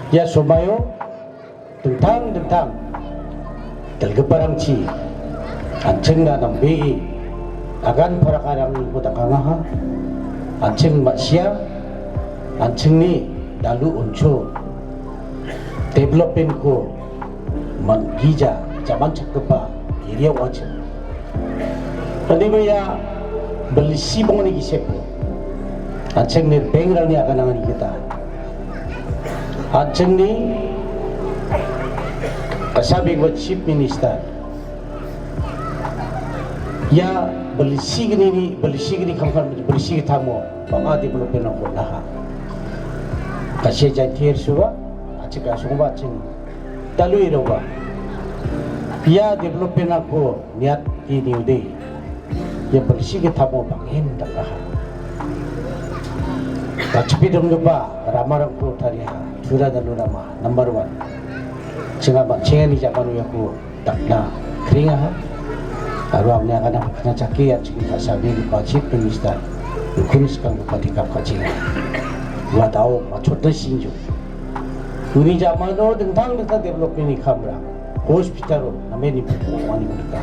Ya sumayo tentang dalgeparangci anjengna nambi agan parakarang kudakangaha anjeng masia anjengni dalu uncu development ko manggija zaman cakapa area wajib pandemaya belisi bongoni gisepo anjengni pengrani akan angani kita anjengni kasabi wa chief minister ya belisi gini kamkan belisi tamo banga development ko laha kasih jantir suwa acika sungba cing talui roba ya development ko niat ini udah ya belisi tamo bangin dah tapi dong ba ramarang ko tariha tura dalu nama number 1 singa ba cengani japan ya ko takna keringa ha aru amne akan kena caki ya ciki kasabi di chief minister kunis kang bupati kap kacing gua tahu macam sinju uni zamano tentang development ni kamera hospital nameni wani kita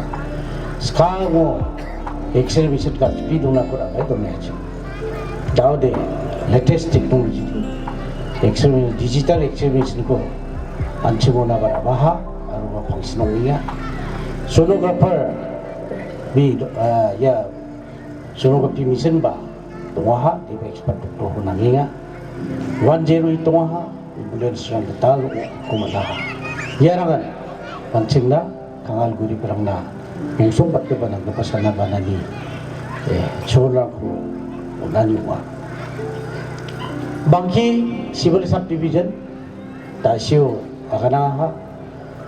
sekarang excel visit ka speed una ko rakai to match jauh deh latest technology excel digital excel ko anchimo na bara baha aru ba functionalnya sonographer bi ya sonography mission ba tuaha di expert to nanginga 10 tuaha ambulance yang betal kumadaha yarangan pancingna kangal guri perangna usung bat ke banang pasana banani chola ko naniwa bangki civil subdivision tasio akanaha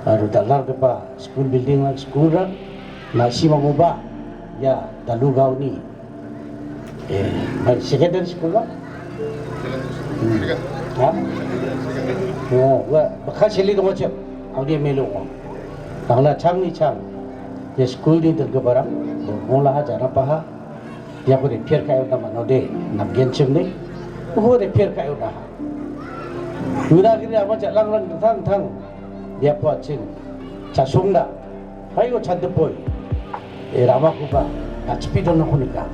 aru dalar kepa school building school rak nasi mamuba ya dalu gau ni secondary school lah ya wa bakal seli dong macam audio melo ko angla chang ni chang ya school ni terke barang mula aja paha ya ko repair kayo nama node namgen chem ni ko repair kayo dah Udah kini apa cak lang tang dia buat cing casung dah, ayo cantik boy, ramah kuba, acipi dona kunika,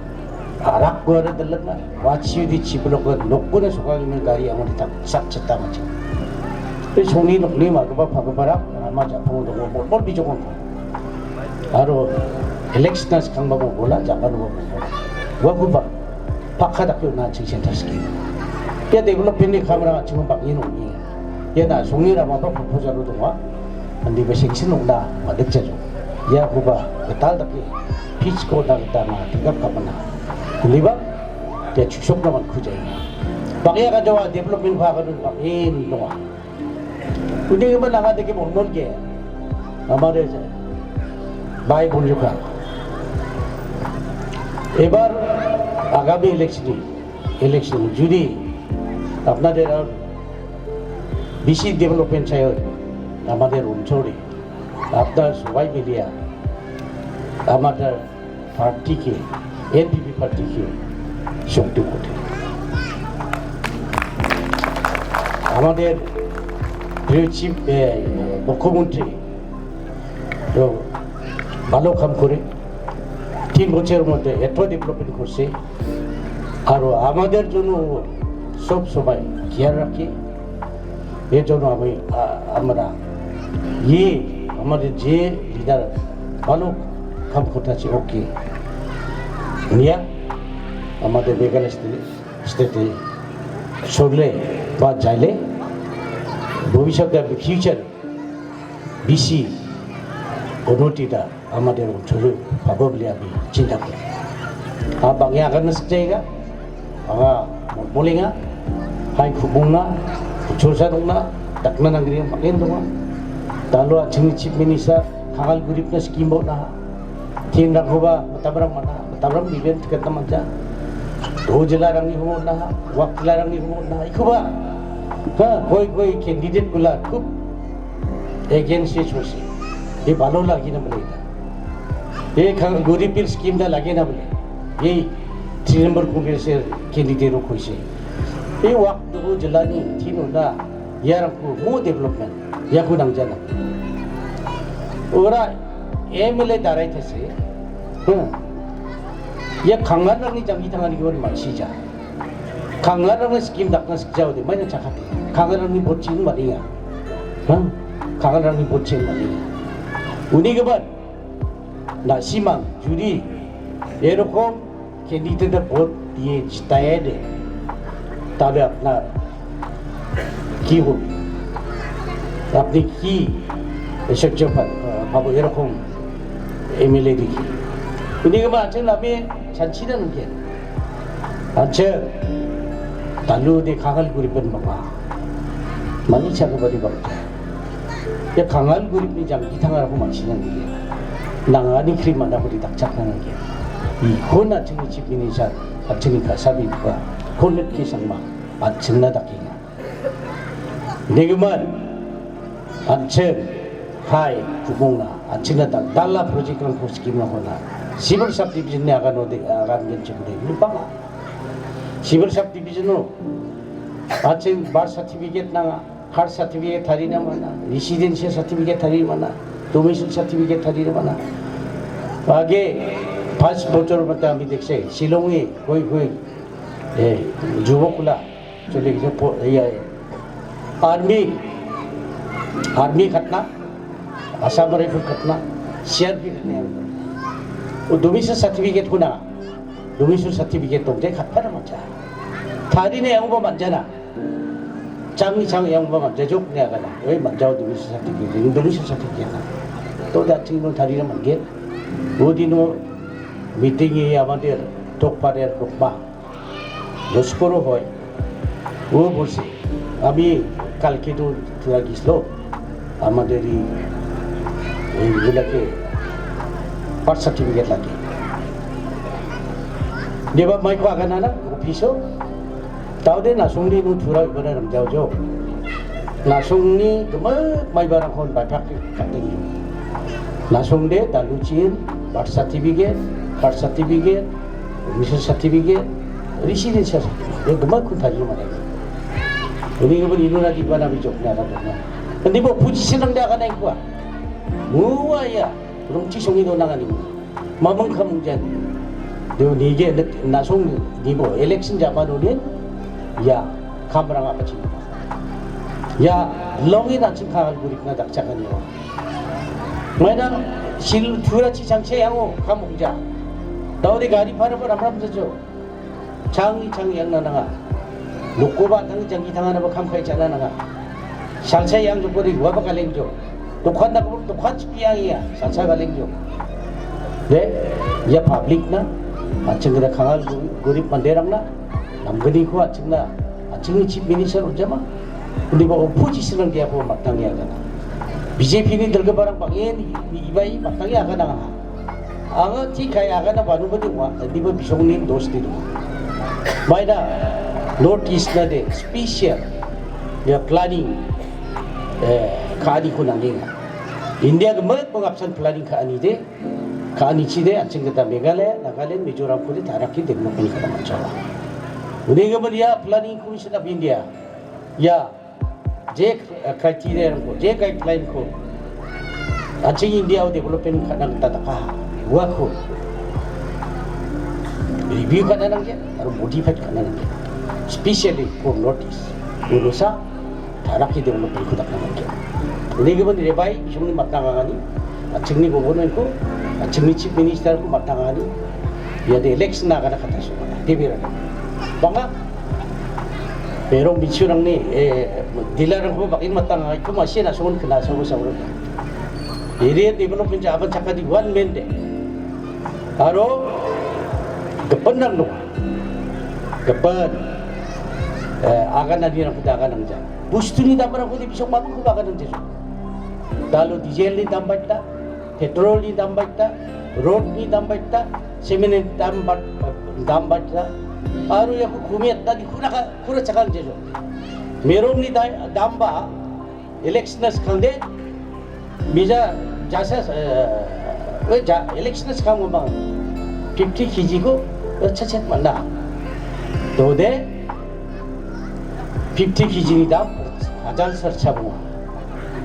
arak gua ada dalam na, wajib di cipulok lokuna suka ini gari yang kita sak cetak macam, ini sungi lokni mah kuba pakai ramah cak pun dong bol bijokon, aro election sekarang bawa bola jangan bawa bola, gua kuba pakai dak na cing center skin. Ya development ni kamera cuma pakai ini, ya na sungi ramah apa proposal itu mah, andi basic sinung dah, madak jajo, ya kuba betal tapi pitch ko dah kita mah tegap kapan nah, kuliba dia cukup nama kujai, pakai akan jawab development pakai dulu pakai ini doang, udah kita nak ada kita monor ke, हमारे भाई बोल चुका এবার আগামী election যদি আপনাদের বেশি development চাই আমাদের অঞ্চলে আপনার সবাই মিলিয়া আমাদের পার্টিকে এনপিপি পার্টিকে শক্তি ওঠে আমাদের প্রিয় চিফ মুখ্যমন্ত্রী ভালো কাম করে 3 বছরের মধ্যে এত ডেভেলপমেন্ট করছে আর আমাদের জন্য সব সময় খেয়াল রাখে এর জন্য আমরা আমাদের যে লিডার ভালো কাম করতেছে ওকে নিয়ে আমাদের মেঘালয় স্টেটে সরলে বা যাইলে ভবিষ্যতে ফিউচার বেশি উন্নতিটা আমাদের অঞ্চলে পাবো বলে আমি চিন্তা করি আর বাকি আগানো জায়গা আগা বলেঙ্গা হাই খুবুঙ্গা চোরসা দংনা ডাকনা নাগরি মাকেন দङ दालो आथिंनि चिफ मिनिस्टार खांगाल गुरिबना स्किम बावना तीन राखोबा बताब्राम mana बताब्राम इवेंट करता मजा 2 जिला रांनि होना वाक जिला रांनि होना इखोबा का कोई कैंडिडेट गुला खूब एजेंसी छोसी ये भालो लागी ना बोले ये खांगाल गुरिब स्कीम दा लागे ना बोले ये 3 नंबर कांग्रेस कैंडिडेट रोखोइसे ये वाक 2 जिला नि तीन होना यारंको मो डेवलपमेंट याको नांगजाना ओरा एमएलए दाराय थेसे या खांगारनि जांगि थांगानि गोर मानसिजा खांगारनि स्कीम दाकना सिजावदे माने चाखाते खांगारनि बोचिं मानिया खांगारनि बोचिं मानिया उनि गोबार नासिमां जुदि एरकम कैंडिडेट भोट दिए जिताए दे तबे अपना की हो अपनी की सच्चो बाबू एरकम एमएलए दिखी उन्हीं के बाद चल अभी छंचीना नहीं अच्छा तालु दे खागल गुरिपन बाबा मनी चाक बड़ी बात ये खागल गुरिप में जंगी थांगा को मानसीना नहीं नांगानी क्रीम माना बड़ी तकचाक नहीं इकोना चंगी चिपिनी चा अच्छी कासाबी का खोलत की संगमा अच्छना दकीना निगमन अच्छे हाय कुबोंना अच्छना दक दाला प्रोजेक्ट को स्कीम ना होना सिविल सब डिवीजन ने आगा नो दे आगा ने चुके लुपांगा सिविल सब डिवीजन नो अच्छे बार सर्टिफिकेट ना कार सर्टिफिकेट थारी ना माना रेसिडेंशियल सर्टिफिकेट थारी माना डोमिसाइल सर्टिफिकेट थारी ना माना आगे 5 बोचर बता अभी देख से शिलोंगे कोई जुवकुला चले ये आर्मी खतना असम राइफल खतना सीआरपी खतना वो डोमिसाइल सर्टिफिकेट होना डोमिसाइल सर्टिफिकेट तो दे खतरा मचा थारी ने यांगो मंजना चांग यांगो मंजा जोक ने आगना वही मंजाओ डोमिसाइल सर्टिफिकेट ना तो दाची नो थारी ने मंगे वो दिनों मीटिंग ये हमारे टॉक पारे टॉकबा जोस्कोरो होय वो बोलसे अभी कल के तो थोड़ा किसलो हमारे ये लगे बर्थ सर्टिफिकेट लगे देवा माइक को आगे ना ऑफिसो ताऊदे नासुंगनी नु थोड़ा बना रमजाओ जो नासुंगनी कम माइ बारा कौन बात करते नासुंगदे दालुचिन बर्थ सर्टिफिकेट मिशन सर्टिफिकेट रेसिडेंशियल सर्टिफिकेट ये कम कुछ थारी माने उन्हीं के बनी इन्होंने दीवाना भी जोकने आगा करना 근데 뭐 부지시는 데가 나 있고 뭐야 롱치 송이도 나가니 마음은 문제 너 니게 나송 니보 엘렉션 잡아놓으면 야 카메라가 아파지 야 롱이 나치 가갈 부리나 작작하니요 뭐나 실 두라치 장체 양호 감옥자 너희 가리 파는 거 남람서죠 장이 양나나가 놓고바 당 장기 당하는 거 감카이 잘나나가 상차 양 좀거리 와봐 갈랭죠 독한 나고 독한 집이양이야 상차 갈랭죠 네 야 파블릭나 아침에 강할 고립 만대랑나 남근이 그 아침나 아침에 집 미니셔 오자마 근데 뭐 오포지션을 대하고 막당해야 하잖아 BJP는 들고 바랑 방에 이바이 막당해 하가나 아가 티카이 하가나 바로 버디 와 니버 비송님 도스티도 마이다 노트 이스트나 데 스페셜 야 플래닝 kaani ko nanginga India ke mat pengabsan planning kaani de kaani cide acing kita Meghalaya Nagaland Mizoram ko de taraki development ka machawa uni ke dia planning commission of India ya je criteria ko je guideline ko acing India development ka nang tataka wa ko review ka nang je aru modify ka nang je specially for notice urusa 다락히 되는 것도 그닥 나갔죠. 우리 그분 레바이 비용이 맞다가니 정리 보고는 있고 정리 칩 미니스터하고 맞다가니 얘들 엘렉션 나가다 갔다 싶어. 대비를 뭔가 배롱 미치랑니 딜라랑 거 바뀐 맞다가 그 마시나 손 그나 서고서 그러고 이래 데벨롭먼트 아번 착하디 원맨데 바로 급번랑 놓아 급번 아가나디랑 부다 아가낭자 부스tun이 담바라고 돼 비속 막고 그 아가는 되죠 달로 디젤이 담바있다 페트롤이 담바있다 로드이 담바있다 세면이 담바있다 바로 야구 구매했다 니 후라 차간 되죠 메롱이 담바 엘렉션스 칸데 미자 자사 자 엘렉션스 칸고 막 50 기지고 차차 만나 도대 50 기지니다 아잔 설차봉아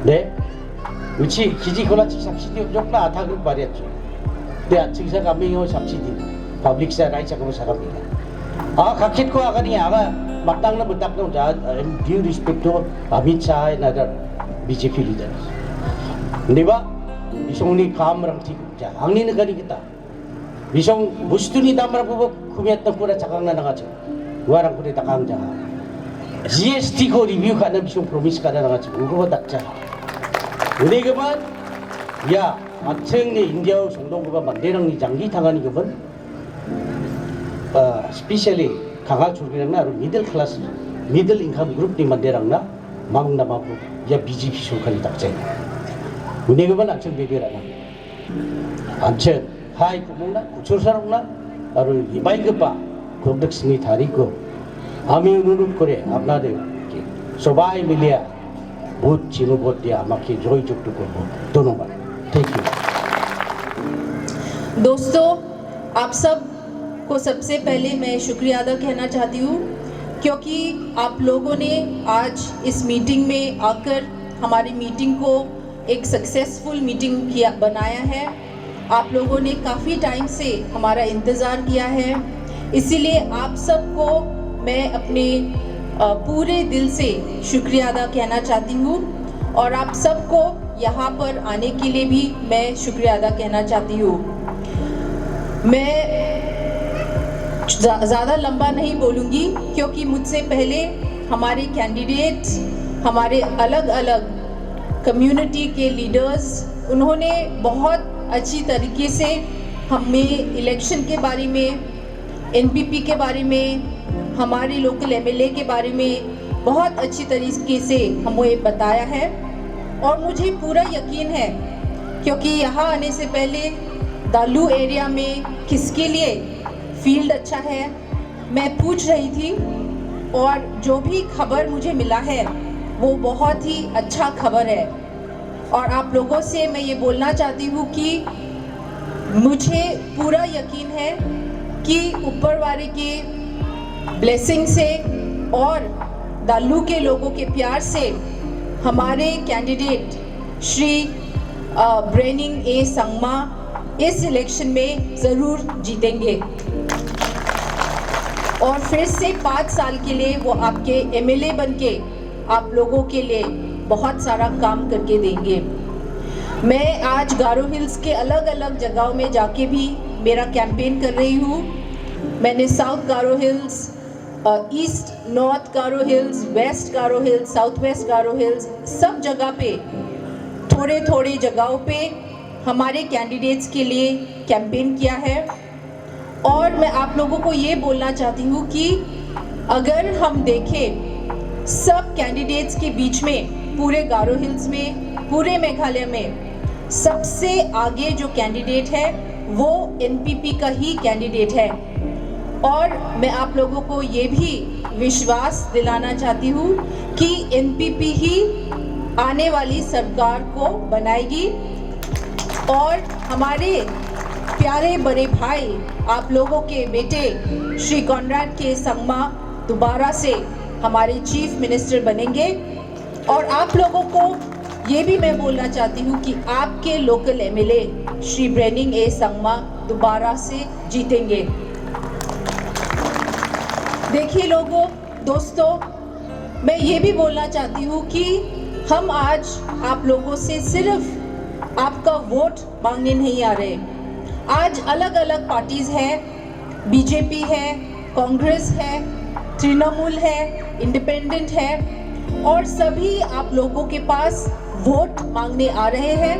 네 위치 기지콜라치 삽시디 쪽나 아타그 말이었죠 네 증사 감명이 삽시디 퍼블릭사 라이차 그거 사람이다 아 각hit코 아가니 아가 막당나 못당나 자 due respect to Amit Shah and other BJP leaders 네바 이송니 감랑 티자 악리는 거리겠다 이송 무스투니 담라고 구매했던 거라 자강나 나가지고 와랑 그래 다 강자 GST 거 리뷰 가는 비용 프로미스 가나 나가지고 그거 닥자 우리 그만 야 마청니 인디아 송동구가 만대랑니 장기 당하는 그분 스페셜리 강화 줄기랑나 미들 클래스 미들 인컴 그룹 니 만대랑나 막나마고 야 BJP 쇼칸이 닥자 우리 그만 안청 베비라나 안청 하이 구멍나 구출사롱나 아루 이바이그바 검덕승이 다리고 आमी अनुरोध करे আপনাদের সবাই মিলে vote চিহ্ন vote দিয়ে আমাকে জয়যুক্ত করব ধন্যবাদ थैंक यू दोस्तों आप सब को सबसे पहले मैं शुक्रिया अदा कहना चाहती हूँ क्योंकि आप लोगों ने आज इस मीटिंग में आकर हमारी मीटिंग को एक सक्सेसफुल मीटिंग किया बनाया है आप लोगों ने काफ़ी टाइम से हमारा इंतज़ार किया है इसीलिए आप सबको मैं अपने पूरे दिल से शुक्रिया अदा कहना चाहती हूँ और आप सबको यहाँ पर आने के लिए भी मैं शुक्रिया अदा कहना चाहती हूँ मैं ज़्यादा लंबा नहीं बोलूँगी क्योंकि मुझसे पहले हमारे कैंडिडेट्स हमारे अलग अलग कम्युनिटी के लीडर्स उन्होंने बहुत अच्छी तरीके से हमें इलेक्शन के बारे में एनपीपी के बारे में हमारे लोकल एमएलए के बारे में बहुत अच्छी तरीके से हमें बताया है और मुझे पूरा यकीन है क्योंकि यहाँ आने से पहले दालू एरिया में किसके लिए फील्ड अच्छा है मैं पूछ रही थी और जो भी खबर मुझे मिला है वो बहुत ही अच्छा खबर है और आप लोगों से मैं ये बोलना चाहती हूँ कि मुझे पूरा यकीन है कि ऊपर वाले के ब्लेसिंग से और दालू के लोगों के प्यार से हमारे कैंडिडेट श्री ब्रेनिंग ए संगमा इस इलेक्शन में ज़रूर जीतेंगे और फिर से 5 साल के लिए वो आपके एमएलए बनके आप लोगों के लिए बहुत सारा काम करके देंगे मैं आज गारो हिल्स के अलग अलग जगहों में जाके भी मेरा कैंपेन कर रही हूँ मैंने साउथ गारो हिल्स ईस्ट नॉर्थ गारो हिल्स वेस्ट गारो हिल्स साउथ वेस्ट गारो हिल्स सब जगह पे थोड़े थोड़े जगहों पे हमारे कैंडिडेट्स के लिए कैंपेन किया है और मैं आप लोगों को ये बोलना चाहती हूँ कि अगर हम देखें सब कैंडिडेट्स के बीच में पूरे गारो हिल्स में पूरे मेघालय में सबसे आगे जो कैंडिडेट है वो एनपीपी का ही कैंडिडेट है और मैं आप लोगों को ये भी विश्वास दिलाना चाहती हूँ कि एनपीपी ही आने वाली सरकार को बनाएगी और हमारे प्यारे बड़े भाई आप लोगों के बेटे श्री कॉनराड के संगमा दोबारा से हमारे चीफ मिनिस्टर बनेंगे और आप लोगों को ये भी मैं बोलना चाहती हूँ कि आपके लोकल एमएलए श्री ब्रेनिंग ए संगमा दोबारा से जीतेंगे देखिए लोगों दोस्तों मैं ये भी बोलना चाहती हूँ कि हम आज आप लोगों से सिर्फ आपका वोट मांगने नहीं आ रहे आज अलग अलग पार्टीज हैं बीजेपी है कांग्रेस है तृणमूल है इंडिपेंडेंट है और सभी आप लोगों के पास वोट मांगने आ रहे हैं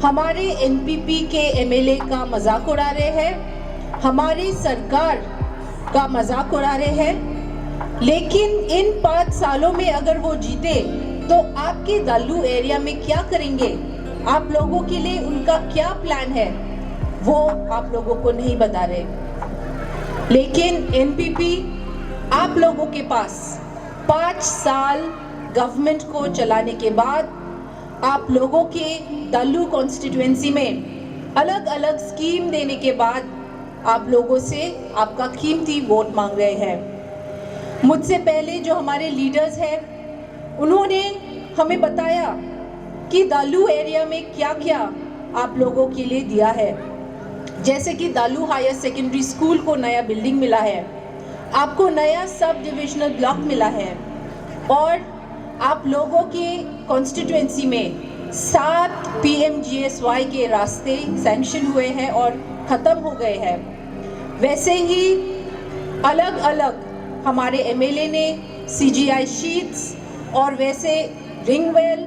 हमारे एनपीपी के एमएलए का मजाक उड़ा रहे हैं हमारी सरकार का मजाक उड़ा रहे हैं लेकिन इन 5 सालों में अगर वो जीते तो आपके दालू एरिया में क्या करेंगे आप लोगों के लिए उनका क्या प्लान है वो आप लोगों को नहीं बता रहे लेकिन एनपीपी आप लोगों के पास 5 साल गवर्नमेंट को चलाने के बाद आप लोगों के दालू कॉन्स्टिट्यूएंसी में अलग अलग स्कीम देने के बाद आप लोगों से आपका कीमती वोट मांग रहे हैं मुझसे पहले जो हमारे लीडर्स हैं उन्होंने हमें बताया कि दालू एरिया में क्या क्या आप लोगों के लिए दिया है। जैसे कि दालू हायर सेकेंडरी स्कूल को नया बिल्डिंग मिला है, आपको नया सब डिविजनल ब्लॉक मिला है, और आप लोगों के कॉन्स्टिट्यूएंसी में 7 PMGSY के रास्ते सैंक्शन हुए हैं और ख़त्म हो गए हैं। वैसे ही अलग अलग हमारे MLA ने CGI शीट्स और वैसे रिंगवेल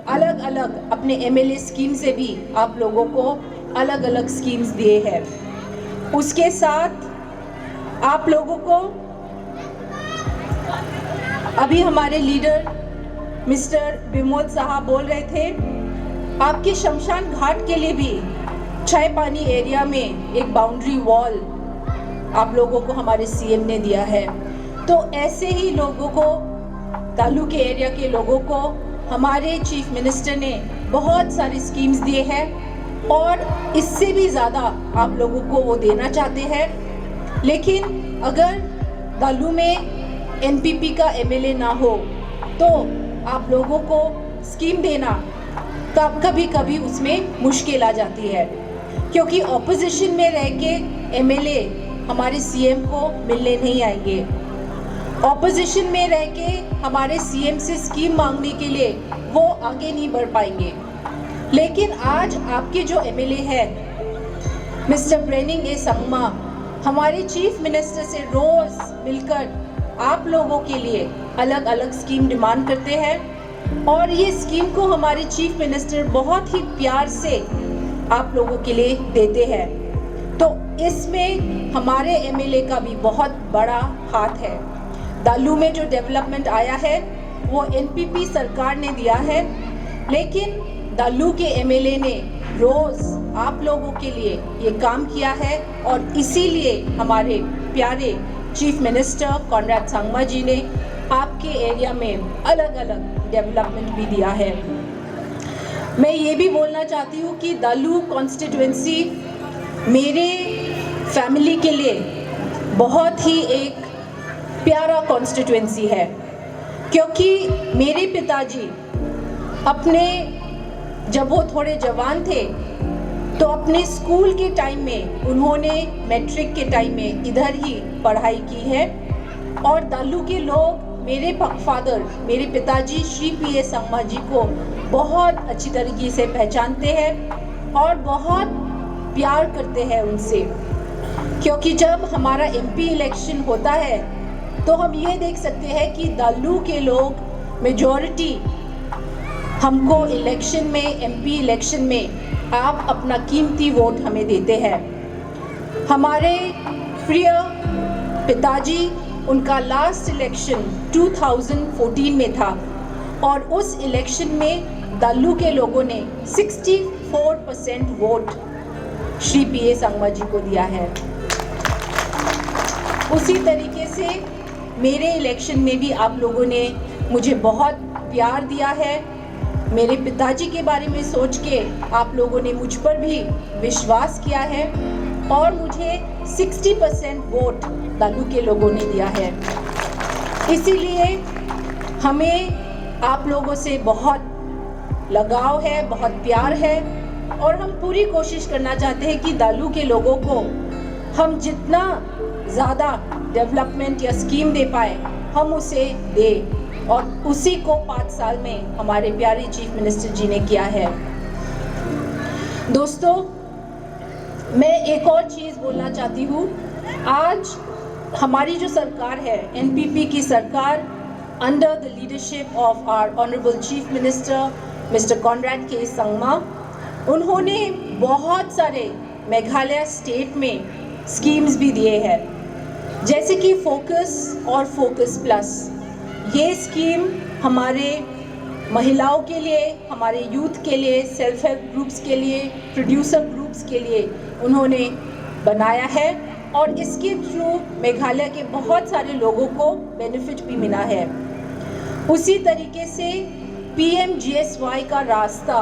अलग अलग अपने MLA स्कीम से भी आप लोगों को अलग अलग स्कीम्स दिए हैं। उसके साथ आप लोगों को अभी हमारे लीडर मिस्टर विमोद साहब बोल रहे थे, आपके शमशान घाट के लिए भी चाय पानी एरिया में एक बाउंड्री वॉल आप लोगों को हमारे CM ने दिया है। तो ऐसे ही लोगों को, दालू के एरिया के लोगों को हमारे चीफ मिनिस्टर ने बहुत सारी स्कीम्स दिए हैं और इससे भी ज़्यादा आप लोगों को वो देना चाहते हैं। लेकिन अगर दालू में NPP का MLA ना हो तो आप लोगों को स्कीम देना कभी कभी उसमें मुश्किल आ जाती है, क्योंकि ऑपोजिशन में रह के MLA हमारे CM को मिलने नहीं आएंगे। ऑपोजिशन में रह के हमारे CM से स्कीम मांगने के लिए वो आगे नहीं बढ़ पाएंगे। लेकिन आज आपके जो MLA है मिस्टर ब्रेनिंग ए संगमा, हमारे चीफ मिनिस्टर से रोज मिलकर आप लोगों के लिए अलग अलग स्कीम डिमांड करते हैं और ये स्कीम को हमारे चीफ मिनिस्टर बहुत ही प्यार से आप लोगों के लिए देते हैं। तो इसमें हमारे MLA का भी बहुत बड़ा हाथ है। दालू में जो डेवलपमेंट आया है वो NPP सरकार ने दिया है, लेकिन दालू के MLA ने रोज आप लोगों के लिए ये काम किया है और इसीलिए हमारे प्यारे चीफ मिनिस्टर कॉनराड संगमा जी ने आपके एरिया में अलग अलग डेवलपमेंट भी दिया है। मैं ये भी बोलना चाहती हूँ कि दालू कॉन्स्टिट्यूएंसी मेरे फैमिली के लिए बहुत ही एक प्यारा कॉन्स्टिट्यूएंसी है, क्योंकि मेरे पिताजी अपने जब वो थोड़े जवान थे तो अपने स्कूल के टाइम में उन्होंने मैट्रिक के टाइम में इधर ही पढ़ाई की है और दालू के लोग मेरे फादर, मेरे पिताजी श्री PA संगमा जी को बहुत अच्छी तरीके से पहचानते हैं और बहुत प्यार करते हैं उनसे, क्योंकि जब हमारा MP इलेक्शन होता है तो हम ये देख सकते हैं कि दालू के लोग मेजॉरिटी हमको इलेक्शन में, MP इलेक्शन में आप अपना कीमती वोट हमें देते हैं। हमारे प्रिय पिताजी, उनका लास्ट इलेक्शन 2014 में था और उस इलेक्शन में दालू के लोगों ने 64% वोट श्री PA संगमा जी को दिया है। उसी तरीके से मेरे इलेक्शन में भी आप लोगों ने मुझे बहुत प्यार दिया है। मेरे पिताजी के बारे में सोच के आप लोगों ने मुझ पर भी विश्वास किया है और मुझे 60% वोट दालू के लोगों ने दिया है। इसीलिए हमें आप लोगों से बहुत लगाव है, बहुत प्यार है और हम पूरी कोशिश करना चाहते हैं कि दालू के लोगों को हम जितना ज़्यादा डेवलपमेंट या स्कीम दे पाए हम उसे दें, और उसी को 5 साल में हमारे प्यारे चीफ मिनिस्टर जी ने किया है। दोस्तों, मैं एक और चीज़ बोलना चाहती हूँ। आज हमारी जो सरकार है, NPP की सरकार, under the leadership of our honourable chief minister mister Conrad K Sangma, उन्होंने बहुत सारे मेघालय स्टेट में स्कीम्स भी दिए हैं, जैसे कि फोकस और फोकस प्लस। ये स्कीम हमारे महिलाओं के लिए, हमारे यूथ के लिए, सेल्फ हेल्प ग्रुप्स के लिए, प्रोड्यूसर ग्रुप्स के लिए उन्होंने बनाया है और इसके थ्रू मेघालय के बहुत सारे लोगों को बेनिफिट भी मिला है। उसी तरीके से PMGSY का रास्ता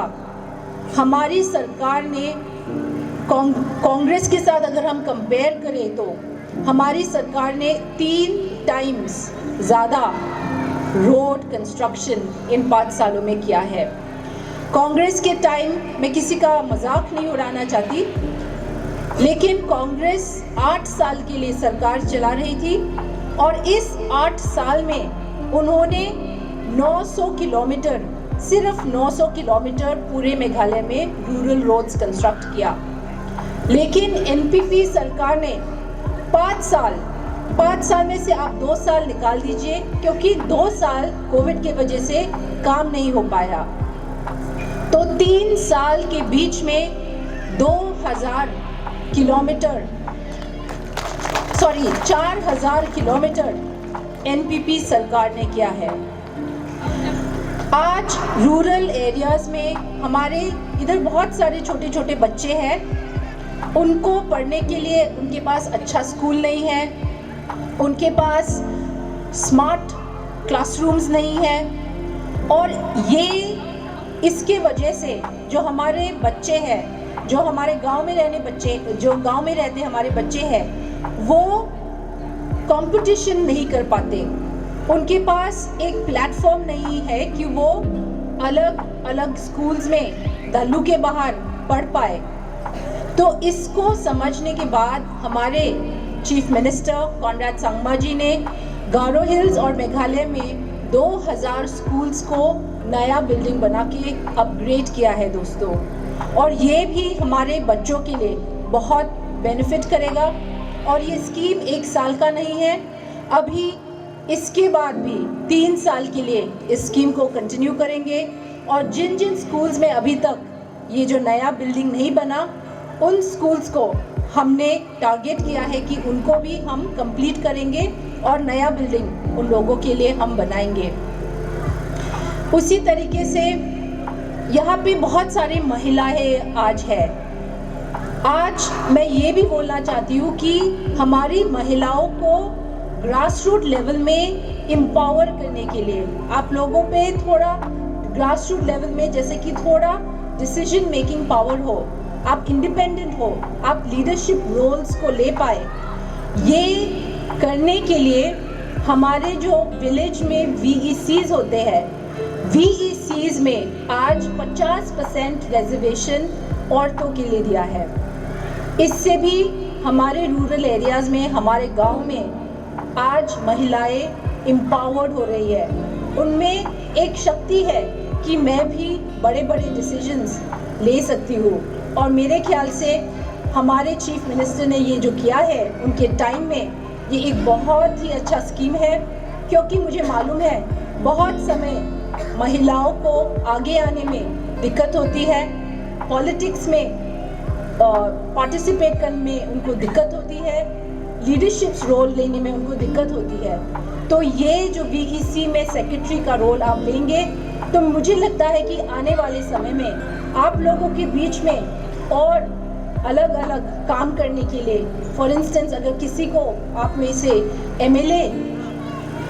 हमारी सरकार ने, कांग्रेस के साथ अगर हम कंपेयर करें तो हमारी सरकार ने 3 टाइम्स ज़्यादा रोड कंस्ट्रक्शन इन 5 सालों में किया है। कांग्रेस के टाइम मैं किसी का मजाक नहीं उड़ाना चाहती, लेकिन कांग्रेस 8 साल के लिए सरकार चला रही थी और इस 8 साल में उन्होंने 900 किलोमीटर, सिर्फ 900 किलोमीटर पूरे मेघालय में रूरल रोड्स कंस्ट्रक्ट किया। लेकिन एनपीपी सरकार ने 5 साल में से आप 2 साल निकाल दीजिए, क्योंकि 2 साल कोविड की वजह से काम नहीं हो पाया, तो 3 साल के बीच में 4000 किलोमीटर एनपीपी सरकार ने किया है। आज रूरल एरियाज में हमारे इधर बहुत सारे छोटे छोटे बच्चे हैं, उनको पढ़ने के लिए उनके पास अच्छा स्कूल नहीं है, उनके पास स्मार्ट क्लासरूम्स नहीं है, और ये इसके वजह से जो हमारे बच्चे हैं, जो हमारे गांव में रहते हमारे बच्चे हैं, वो कंपटीशन नहीं कर पाते। उनके पास एक प्लेटफॉर्म नहीं है कि वो अलग अलग स्कूल्स में दल्लू के बाहर पढ़ पाए। तो इसको समझने के बाद हमारे चीफ मिनिस्टर कॉनराड संगमा जी ने गारो हिल्स और मेघालय में 2000 स्कूल्स को नया बिल्डिंग बना के अपग्रेड किया है दोस्तों, और ये भी हमारे बच्चों के लिए बहुत बेनिफिट करेगा। और ये स्कीम 1 साल का नहीं है, अभी इसके बाद भी 3 साल के लिए इस स्कीम को कंटिन्यू करेंगे, और जिन जिन स्कूल्स में अभी तक ये जो नया बिल्डिंग नहीं बना, उन स्कूल्स को हमने टारगेट किया है कि उनको भी हम कंप्लीट करेंगे और नया बिल्डिंग उन लोगों के लिए हम बनाएंगे। उसी तरीके से यहाँ पे बहुत सारी महिलाएं आज है। आज मैं ये भी बोलना चाहती हूँ कि हमारी महिलाओं को ग्रास रूट लेवल में एम्पावर करने के लिए आप लोगों पे थोड़ा ग्रास रूट लेवल में जैसे कि थोड़ा डिसीजन मेकिंग पावर हो, आप इंडिपेंडेंट हो, आप लीडरशिप रोल्स को ले पाए, ये करने के लिए हमारे जो विलेज में VECs होते हैं, VECs में आज 50% रिजर्वेशन औरतों के लिए दिया है। इससे भी हमारे रूरल एरियाज में, हमारे गांव में आज महिलाएं एम्पावर्ड हो रही है। उनमें एक शक्ति है कि मैं भी बड़े बड़े डिसीजंस ले सकती हूँ, और मेरे ख्याल से हमारे चीफ मिनिस्टर ने ये जो किया है उनके टाइम में, ये एक बहुत ही अच्छा स्कीम है। क्योंकि मुझे मालूम है बहुत समय महिलाओं को आगे आने में दिक्कत होती है, पॉलिटिक्स में पार्टिसिपेट करने में उनको दिक्कत होती है, लीडरशिप रोल लेने में उनको दिक्कत होती है। तो ये जो VEC में सेक्रेटरी का रोल आप लेंगे, तो मुझे लगता है कि आने वाले समय में आप लोगों के बीच में और अलग अलग काम करने के लिए, फॉर इंस्टेंस अगर किसी को आप में से MLA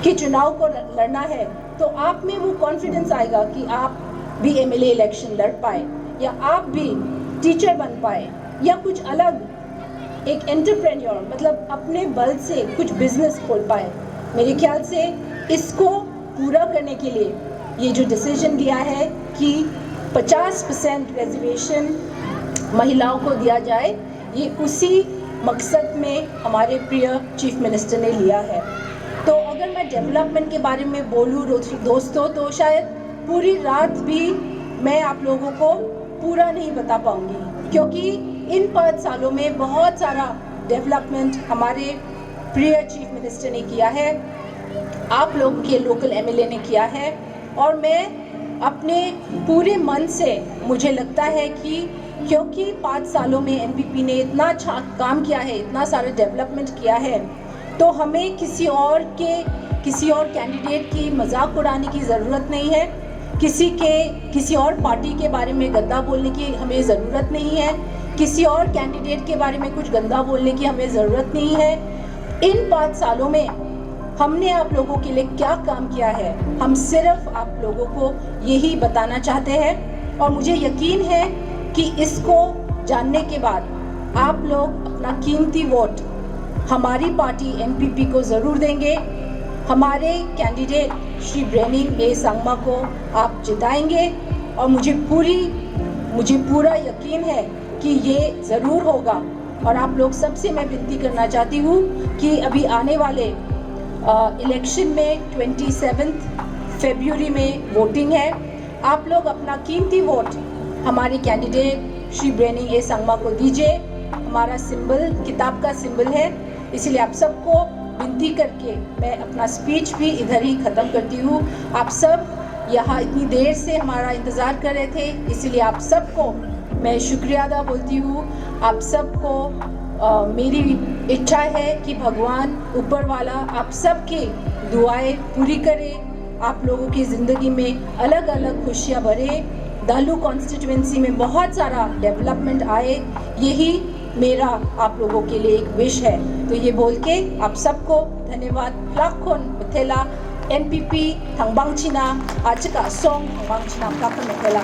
के चुनाव को लड़ना है, तो आप में वो कॉन्फिडेंस आएगा कि आप भी MLA इलेक्शन लड़ पाए, या आप भी टीचर बन पाए, या कुछ अलग एक एंटरप्रेन्योर मतलब अपने बल से कुछ बिजनेस खोल पाए। मेरे ख्याल से इसको पूरा करने के लिए ये जो डिसीजन लिया है कि 50% रिजर्वेशन महिलाओं को दिया जाए, ये उसी मकसद में हमारे प्रिय चीफ मिनिस्टर ने लिया है। तो अगर मैं डेवलपमेंट के बारे में बोलूँ दोस्तों, तो शायद पूरी रात भी मैं आप लोगों को पूरा नहीं बता पाऊंगी, क्योंकि इन 5 सालों में बहुत सारा डेवलपमेंट हमारे प्रिय चीफ मिनिस्टर ने किया है, आप लोग के लोकल MLA ने किया है, और मैं अपने पूरे मन से मुझे लगता है कि क्योंकि 5 सालों में NPP ने इतना अच्छा काम किया है, इतना सारा डेवलपमेंट किया है, तो हमें किसी और कैंडिडेट की मजाक उड़ाने की ज़रूरत नहीं है, किसी और पार्टी के बारे में गंदा बोलने की हमें ज़रूरत नहीं है, किसी और कैंडिडेट के बारे में कुछ गंदा बोलने की हमें ज़रूरत नहीं है। इन 5 सालों में हमने आप लोगों के लिए क्या काम किया है, हम सिर्फ आप लोगों को यही बताना चाहते हैं, और मुझे यकीन है कि इसको जानने के बाद आप लोग अपना कीमती वोट हमारी पार्टी NPP को ज़रूर देंगे। हमारे कैंडिडेट श्री ब्रेनिंग ए सांगमा को आप जिताएंगे और मुझे पूरा यकीन है कि ये ज़रूर होगा। और आप लोग सबसे मैं विनती करना चाहती हूँ कि अभी आने वाले इलेक्शन में 27 फरवरी में वोटिंग है। आप लोग अपना कीमती वोट हमारे कैंडिडेट श्री ब्रेनिंग ए सांगमा को दीजिए। हमारा सिंबल किताब का सिंबल है, इसलिए आप सबको विनती करके मैं अपना स्पीच भी इधर ही ख़त्म करती हूँ। आप सब यहाँ इतनी देर से हमारा इंतज़ार कर रहे थे, इसलिए आप सबको मैं शुक्रिया अदा बोलती हूँ। आप सबको मेरी इच्छा है कि भगवान ऊपर वाला आप सबकी दुआएं पूरी करे, आप लोगों की ज़िंदगी में अलग अलग खुशियाँ भरे, दालू कॉन्स्टिट्यूएंसी में बहुत सारा डेवलपमेंट आए, यही मेरा आप लोगों के लिए एक विश है। तो ये बोल के आप सबको धन्यवाद। लाखों मिथेला NPP थांबांगचिना आज का सॉन्ग थांबांगचिना लाखों मिथेला।